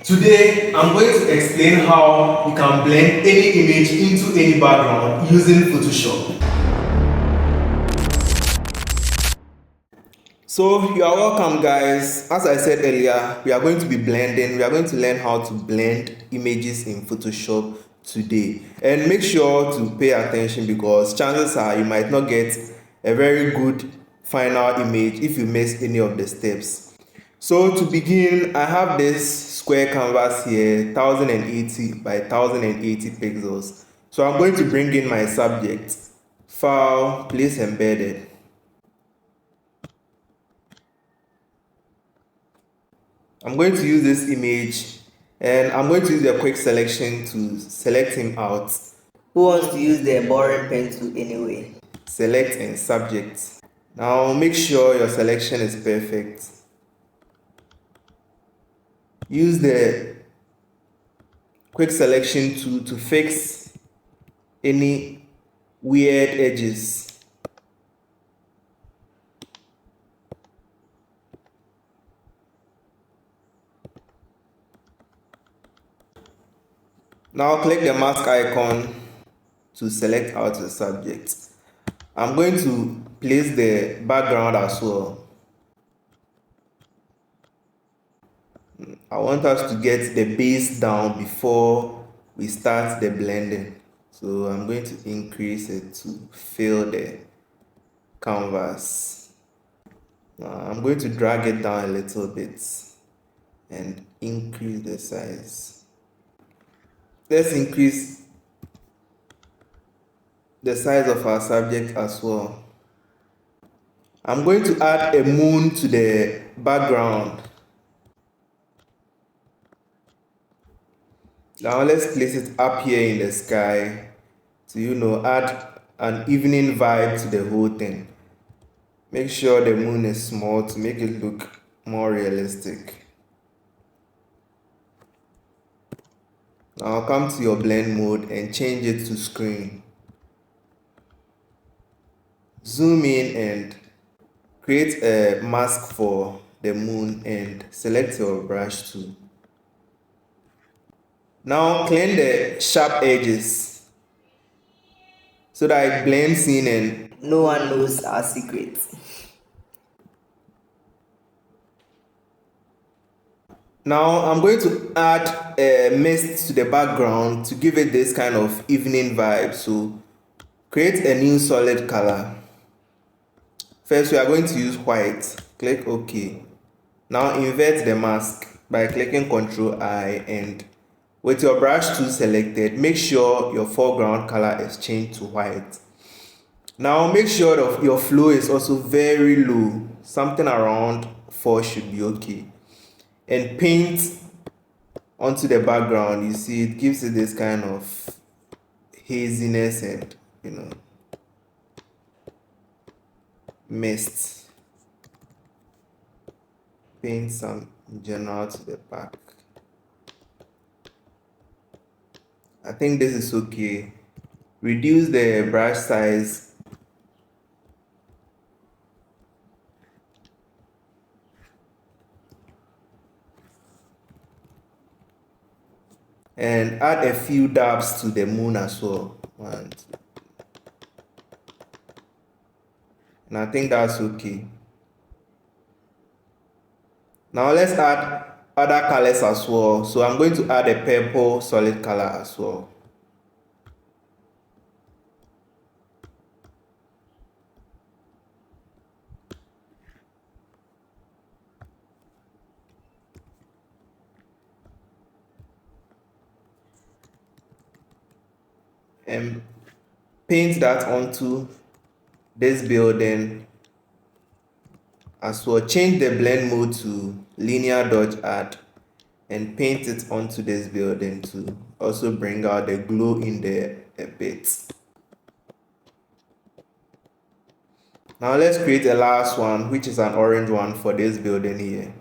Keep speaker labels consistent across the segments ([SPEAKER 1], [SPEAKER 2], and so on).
[SPEAKER 1] Today, I'm going to explain how you can blend any image into any background using Photoshop. So, you are welcome, guys. As I said earlier, we are going to be blending. We are going to learn how to blend images in Photoshop today. And make sure to pay attention because chances are you might not get a very good final image if you miss any of the steps. So to begin, I have this square canvas here, 1080 by 1080 pixels. So I'm going to bring in my subject, file, place embedded. I'm going to use this image and I'm going to use a quick selection to select him out.
[SPEAKER 2] Who wants to use the boring pencil anyway?
[SPEAKER 1] Select and subject. Now make sure your selection is perfect. Use the quick selection tool to fix any weird edges. Now click the mask icon to select out the subject. I'm going to place the background as well. I want us to get the base down before we start the blending. So I'm going to increase it to fill the canvas. Now I'm going to drag it down a little bit and increase the size. Let's increase the size of our subject as well. I'm going to add a moon to the background. Now let's place it up here in the sky to add an evening vibe to the whole thing. Make sure the moon is small to make it look more realistic. Now come to your blend mode and change it to screen. Zoom in and create a mask for the moon and select your brush tool. Now clean the sharp edges so that it blends in and
[SPEAKER 2] No one knows our secrets.
[SPEAKER 1] now I'm going to add a mist to the background to give it this kind of evening vibe. So create a new solid color. First we are going to use white. Click OK. Now invert the mask by clicking Ctrl I and with your brush tool selected, make sure your foreground color is changed to white. Now make sure that your flow is also very low. Something around 4 should be okay. And paint onto the background. You see it gives it this kind of haziness and mist. Paint some general to the back. I think this is okay. Reduce the brush size and add a few dabs to the moon as well. One, two. And I think that's okay. Now let's add other colors as well. So I'm going to add a purple solid color as well. And paint that onto this building as well. Change the blend mode to linear dodge add and paint it onto this building to also bring out the glow in there a bit. Now let's create a last one, which is an orange one for this building here.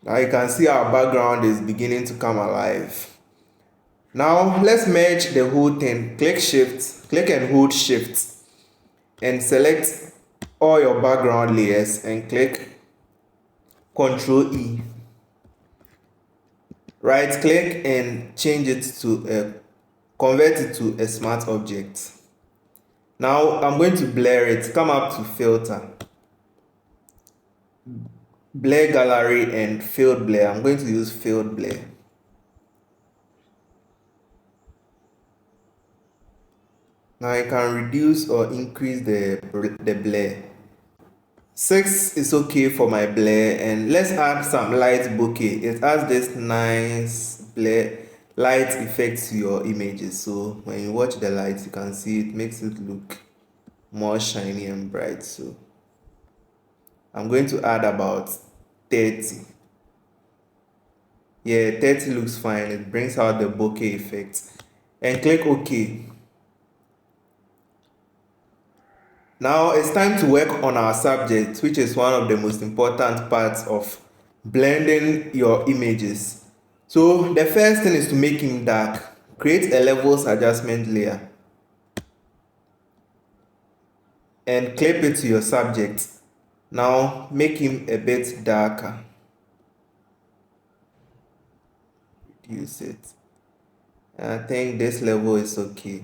[SPEAKER 1] Now you can see our background is beginning to come alive. Now let's merge the whole thing. Click and hold shift and select all your background layers and click Ctrl E. Right click and change it to convert it to a smart object. Now I'm going to blur it. Come up to filter, blur gallery and field blur. I'm going to use field blur. Now I can reduce or increase the blur. 6 is okay for my blur, and let's add some light bokeh. It adds this nice blur light effect to your images, so when you watch the light you can see it makes it look more shiny and bright. So I'm going to add about 30. Yeah, 30 looks fine. It brings out the bokeh effect, and click OK. Now it's time to work on our subject, which is one of the most important parts of blending your images. So the first thing is to make him dark. Create a levels adjustment layer and clip it to your subject. Now make him a bit darker. Reduce it. I think this level is okay.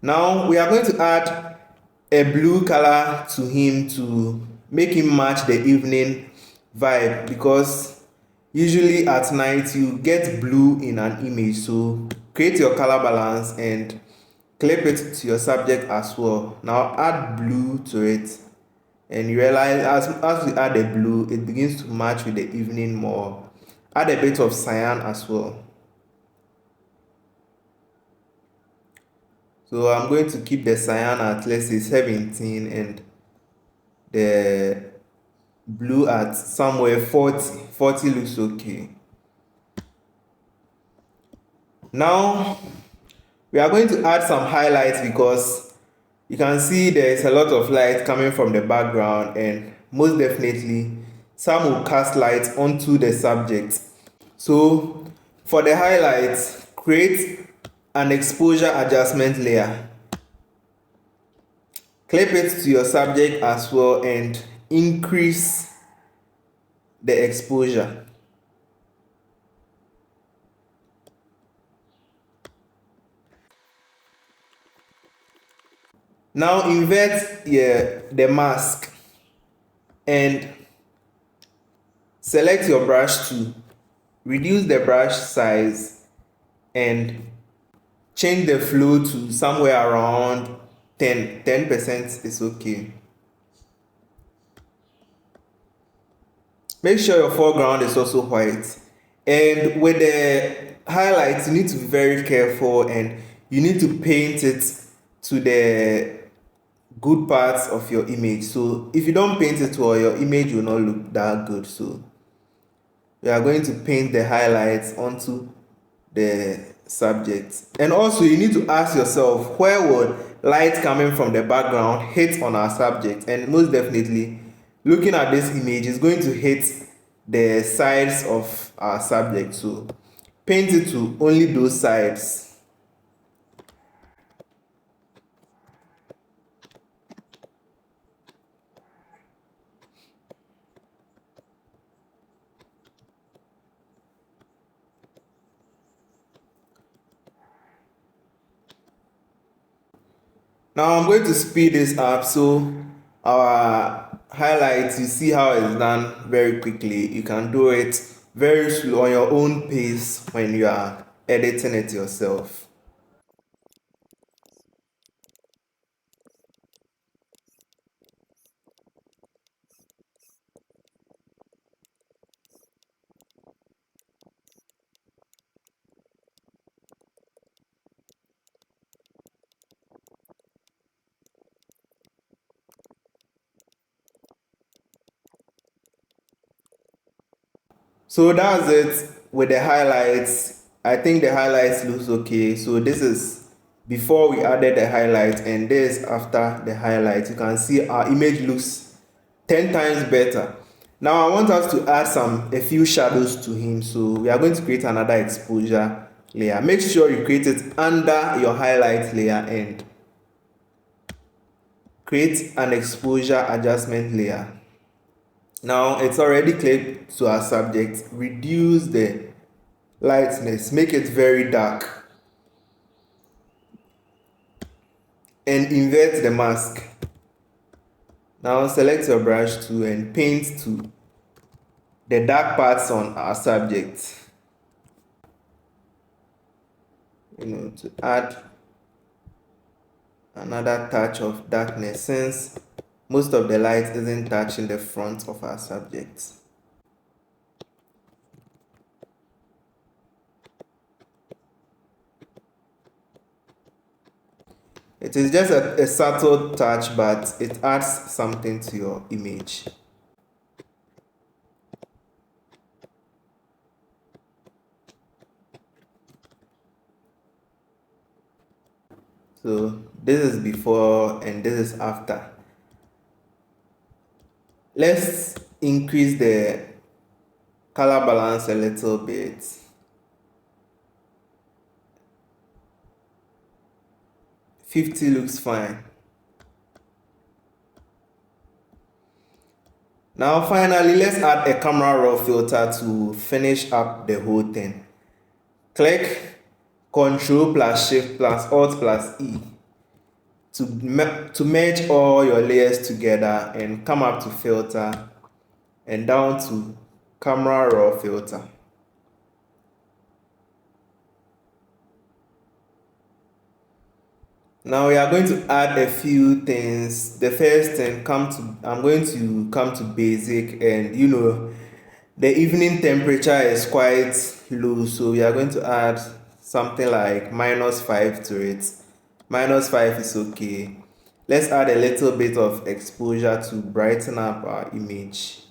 [SPEAKER 1] Now we are going to add a blue color to him to make him match the evening vibe, because usually at night you get blue in an image. So create your color balance and clip it to your subject as well. Now add blue to it, and you realize as we add the blue, it begins to match with the evening more. Add a bit of cyan as well. So I'm going to keep the cyan at, let's say, 17 and the blue at somewhere 40. 40 looks okay. Now we are going to add some highlights, because you can see there is a lot of light coming from the background, and most definitely some will cast light onto the subject. So for the highlights, create an exposure adjustment layer. Clip it to your subject as well and increase the exposure. Now invert the mask and select your brush tool. Reduce the brush size and change the flow to somewhere around 10. 10% is okay. Make sure your foreground is also white. And with the highlights, you need to be very careful, and you need to paint it to the good parts of your image. So if you don't paint it well, your image will not look that good. So we are going to paint the highlights onto the subject. And also you need to ask yourself, where would light coming from the background hit on our subject? And most definitely, looking at this image is going to hit the sides of our subject. So paint it to only those sides. Now I'm going to speed this up, so our highlights, you see how it's done very quickly. You can do it very slow on your own pace when you are editing it yourself. So that's it with the highlights. I think the highlights looks okay. So this is before we added the highlights, and this after the highlights. You can see our image looks 10 times better. Now I want us to add a few shadows to him, so we are going to create another exposure layer. Make sure you create it under your highlight layer and create an exposure adjustment layer. Now it's already clipped to our subject. Reduce the lightness, make it very dark, and invert the mask. Now select your brush tool and paint to the dark parts on our subject. To add another touch of darkness, since most of the light isn't touching the front of our subject. It is just a subtle touch, but it adds something to your image. So this is before and this is after. Let's increase the color balance a little bit. $50 looks fine. Now finally, let's add a camera raw filter to finish up the whole thing. Click Ctrl plus Shift plus Alt plus E to merge all your layers together, and come up to filter and down to camera raw filter. Now we are going to add a few things. The first thing, I'm going to come to basic, and the evening temperature is quite low, so we are going to add something like -5 to it. -5 is okay. Let's add a little bit of exposure to brighten up our image.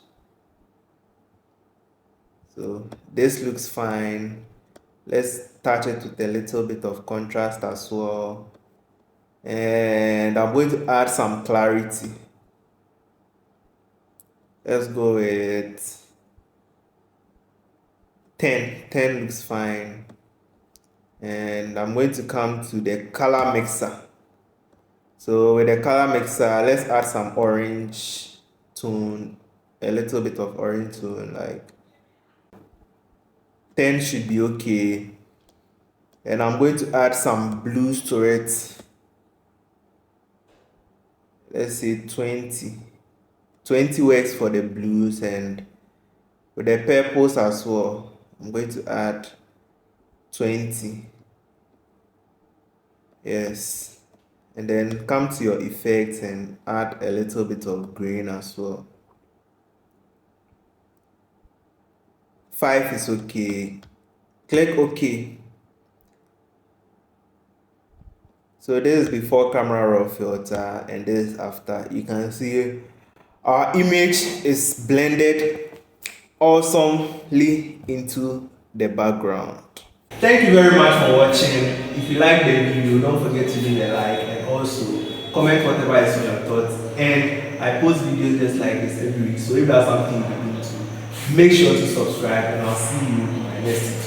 [SPEAKER 1] So this looks fine. Let's touch it with a little bit of contrast as well. And I'm going to add some clarity. Let's go with 10. 10 looks fine. And I'm going to come to the color mixer. So with the color mixer, let's add some orange tone, a little bit of orange tone, like 10 should be okay. And I'm going to add some blues to it. Let's say 20. 20 works for the blues, and with the purples as well, I'm going to add 20. Yes. And then come to your effects and add a little bit of green as well. 5 is okay. Click OK. So this is before camera raw filter and this is after. You can see our image is blended awesomely into the background. Thank you very much for watching. If you like the video, don't forget to leave a like and also comment whatever is on your thoughts. And I post videos just like this every week, so if that's something you do too, make sure to subscribe, and I'll see you in my next video.